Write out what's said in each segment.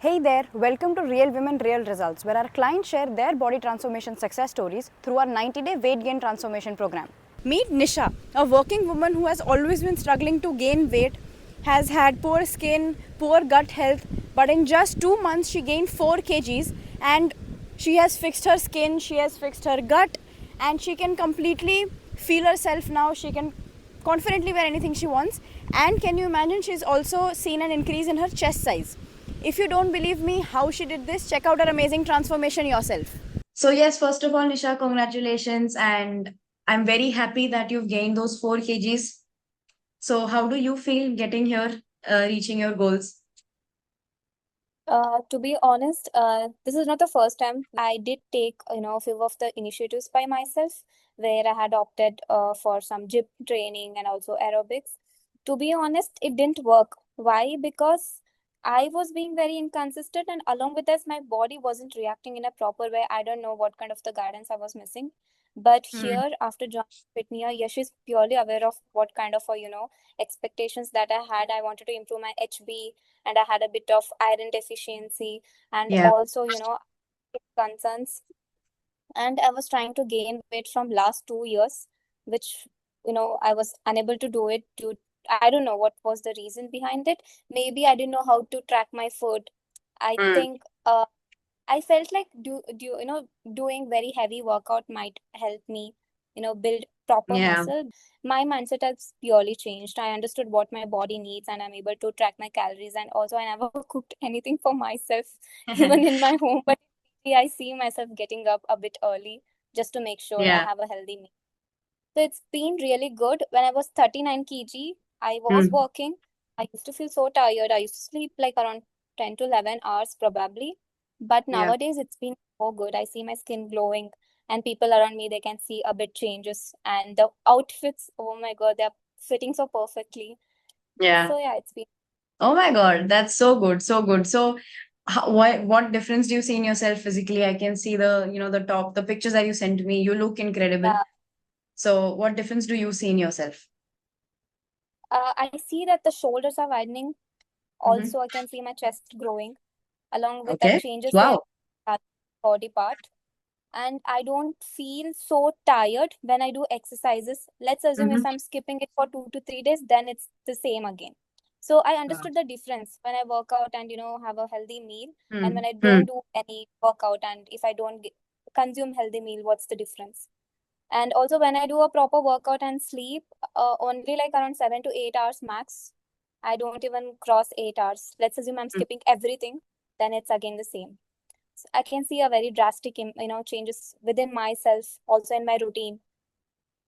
Hey there, welcome to Real Women Real Results, where our clients share their body transformation success stories through our 90-day weight gain transformation program. Meet Nisha, a working woman who has always been struggling to gain weight, has had poor skin, poor gut health, but in just 2 months she gained 4 kgs and she has fixed her skin, she has fixed her gut, and she can completely feel herself now. She can confidently wear anything she wants. And can you imagine, she's also seen an increase in her chest size. If you don't believe me how she did this, check out her amazing transformation yourself. So, yes, first of all, Nisha, congratulations. And I'm very happy that you've gained those 4 kgs. So, how do you feel getting here, reaching your goals? To be honest, this is not the first time. I did take, a few of the initiatives by myself where I had opted for some gym training and also aerobics. To be honest, it didn't work. Why? Because I was being very inconsistent, and along with this, my body wasn't reacting in a proper way. I don't know what kind of the guidance I was missing. But Hmm. here, after joining Fitnia, Yash is purely aware of what kind of, expectations that I had. I wanted to improve my HB, and I had a bit of iron deficiency and Yeah. also, concerns. And I was trying to gain weight from last 2 years, which, I was unable to do it due. I don't know what was the reason behind it. Maybe I didn't know how to track my food. I Hmm. think I felt like doing very heavy workout might help me, build proper Yeah. muscle. My mindset has purely changed. I understood what my body needs and I'm able to track my calories. And also, I never cooked anything for myself, even in my home. But I see myself getting up a bit early just to make sure I Yeah. have a healthy meal. So it's been really good. When I was 39 kg, I was Hmm. working. I used to feel so tired. I used to sleep like around 10 to 11 hours probably. But Yeah. nowadays it's been so good. I see my skin glowing and people around me, they can see a bit changes. And the outfits, oh my God, they're fitting so perfectly. Yeah. So yeah, it's been Oh my God, that's so good, so good. So, what difference do you see in yourself physically? I can see the pictures that you sent me. You look incredible. yeah. So, what difference do you see in yourself? I see that the shoulders are widening. Hmm. Also, I can see my chest growing. Along with that, Okay. changes in Wow. body part. And I don't feel so tired when I do exercises. Let's assume if Hmm. I'm skipping it for 2 to 3 days, then it's the same again. So I understood the difference when I work out and have a healthy meal, and when I Hmm. don't do any workout and if I don't consume healthy meal, what's the difference? And also when I do a proper workout and sleep, only like around 7 to 8 hours max. I don't even cross 8 hours. Let's assume I'm Hmm. skipping everything, then it's again the same. I can see a very drastic, changes within myself, also in my routine.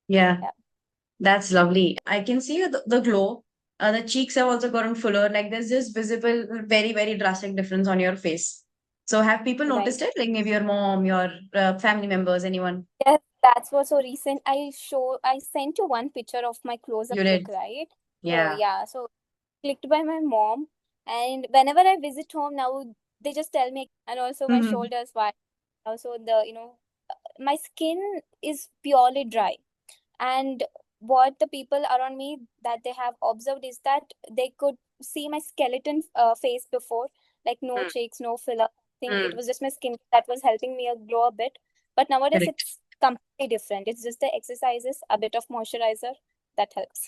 Yeah. Yeah, That's lovely. I can see the glow. The cheeks have also gotten fuller. Like there's this visible, very, very drastic difference on your face. So have people right. noticed it? Like maybe your mom, your family members, anyone? Yes, that's what's so recent. I sent you one picture of my close-up You look, did. right? So Yeah. yeah, so clicked by my mom, and whenever I visit home now, they just tell me, and also my Hmm. shoulders wide. Also my skin is purely dry. And what the people around me that they have observed is that they could see my skeleton face before, like no Hmm. cheeks, no filler. I think it Hmm. was just my skin that was helping me glow a bit. But nowadays Correct. it's completely different. It's just the exercises, a bit of moisturizer that helps.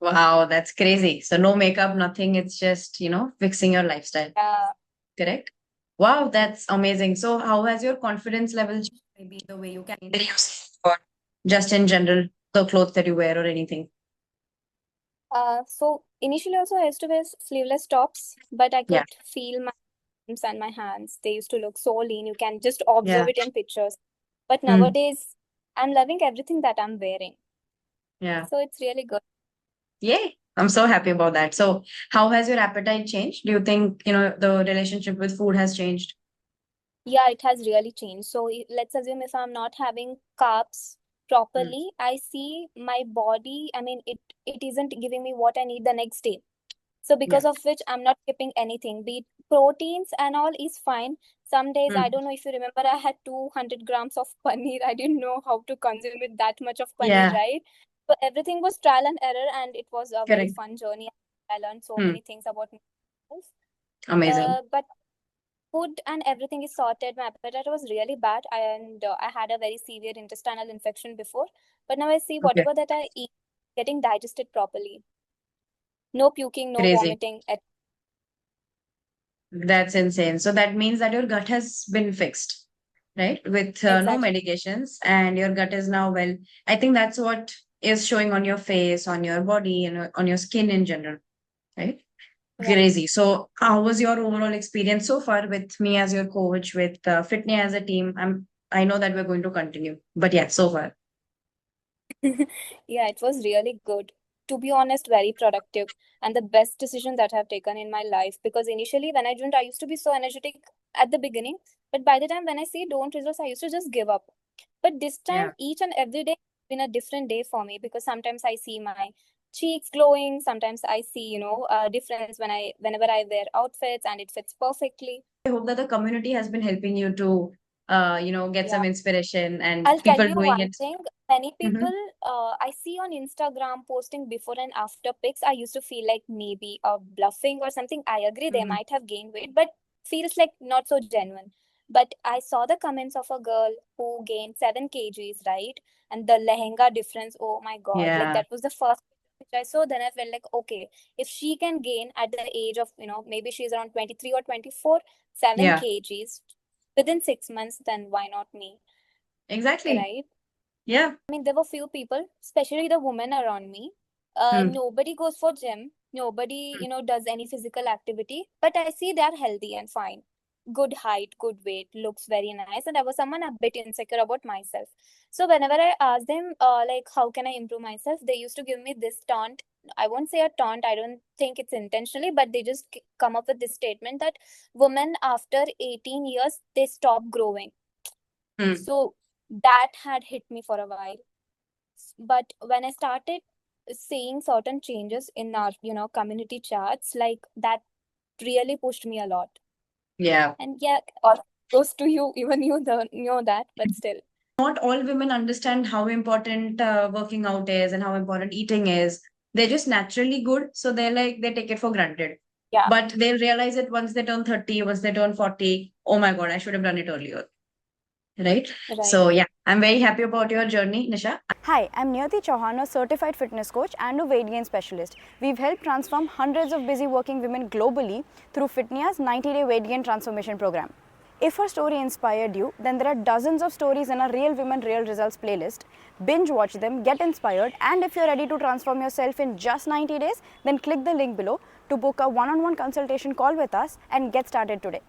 Wow, that's crazy. So no makeup, nothing. It's just, fixing your lifestyle. Yeah. Correct? Wow, that's amazing. So how has your confidence level changed? Maybe the way you can use or just in general, the clothes that you wear or anything. So initially also I used to wear sleeveless tops, but I Yeah. could feel my arms and my hands. They used to look so lean. You can just observe Yeah. it in pictures. But Hmm. nowadays, I'm loving everything that I'm wearing. Yeah. So it's really good. Yay. I'm so happy about that. So how has your appetite changed? Do you think, the relationship with food has changed? Yeah, it has really changed. So let's assume if I'm not having carbs Hmm. properly, I see my body, I mean, it isn't giving me what I need the next day. So Yeah. because of which I'm not skipping anything, be it proteins and all is fine. Some days, Hmm. I don't know if you remember, I had 200 grams of paneer. I didn't know how to consume it that much of paneer, Yeah. right? So everything was trial and error, and it was a very Correct. fun journey. I learned so Hmm. many things about myself. Amazing. But food and everything is sorted. My appetite was really bad, and I had a very severe intestinal infection before. But now I see Okay. whatever that I eat getting digested properly. No puking, no Crazy. vomiting. That's insane. So that means that your gut has been fixed, right? With no Exactly. medications, and your gut is now well. I think that's what is showing on your face, on your body, and on your skin in general, right? Right. Crazy. So, how was your overall experience so far with me as your coach, with Fitney as a team? I know that we're going to continue, but yeah, so far. Yeah, it was really good. To be honest, very productive and the best decision that I've taken in my life. Because initially, when I joined, I used to be so energetic at the beginning, but by the time when I see don't results, I used to just give up. But this time, Yeah. each and every day has been a different day for me because sometimes I see my cheeks glowing, sometimes I see, a difference whenever I wear outfits and it fits perfectly. I hope that the community has been helping you to, get some Yeah. inspiration and I'll tell people you doing one it. thing. Many Hmm. people I see on Instagram posting before and after pics. I used to feel like maybe bluffing or something. I agree they Hmm. might have gained weight, but feels like not so genuine. But I saw the comments of a girl who gained 7 kgs, right? And the lehenga difference, oh my God. Like Yeah, that was the first which I saw. Then I felt like, okay, if she can gain at the age of, maybe she's around 23 or 24, 7 yeah, kgs within 6 months, then why not me? exactly. Right? Yeah. I mean, there were few people, especially the women around me. Hmm. Nobody goes for gym. Nobody, does any physical activity. But I see they're healthy and fine. Good height, good weight, looks very nice. And I was someone a bit insecure about myself. So whenever I asked them, like, how can I improve myself? They used to give me this taunt. I won't say a taunt. I don't think it's intentionally, but they just come up with this statement that women after 18 years, they stop growing. Hmm. So that had hit me for a while. But when I started seeing certain changes in our, community chats, like that really pushed me a lot. Yeah. And yeah, all goes to you, even you don't know that, but still. Not all women understand how important working out is and how important eating is. They're just naturally good, so they take it for granted. Yeah, But they realize it once they turn 30, once they turn 40. Oh my God, I should have done it earlier. Right? right. So yeah, I'm very happy about your journey, Nisha. Hi, I'm Niyati Chauhan, a certified fitness coach and a weight gain specialist. We've helped transform hundreds of busy working women globally through Fitnia's 90-day weight gain transformation program. If our story inspired you, then there are dozens of stories in our Real Women, Real Results playlist. Binge watch them, get inspired, and if you're ready to transform yourself in just 90 days, then click the link below to book a one-on-one consultation call with us and get started today.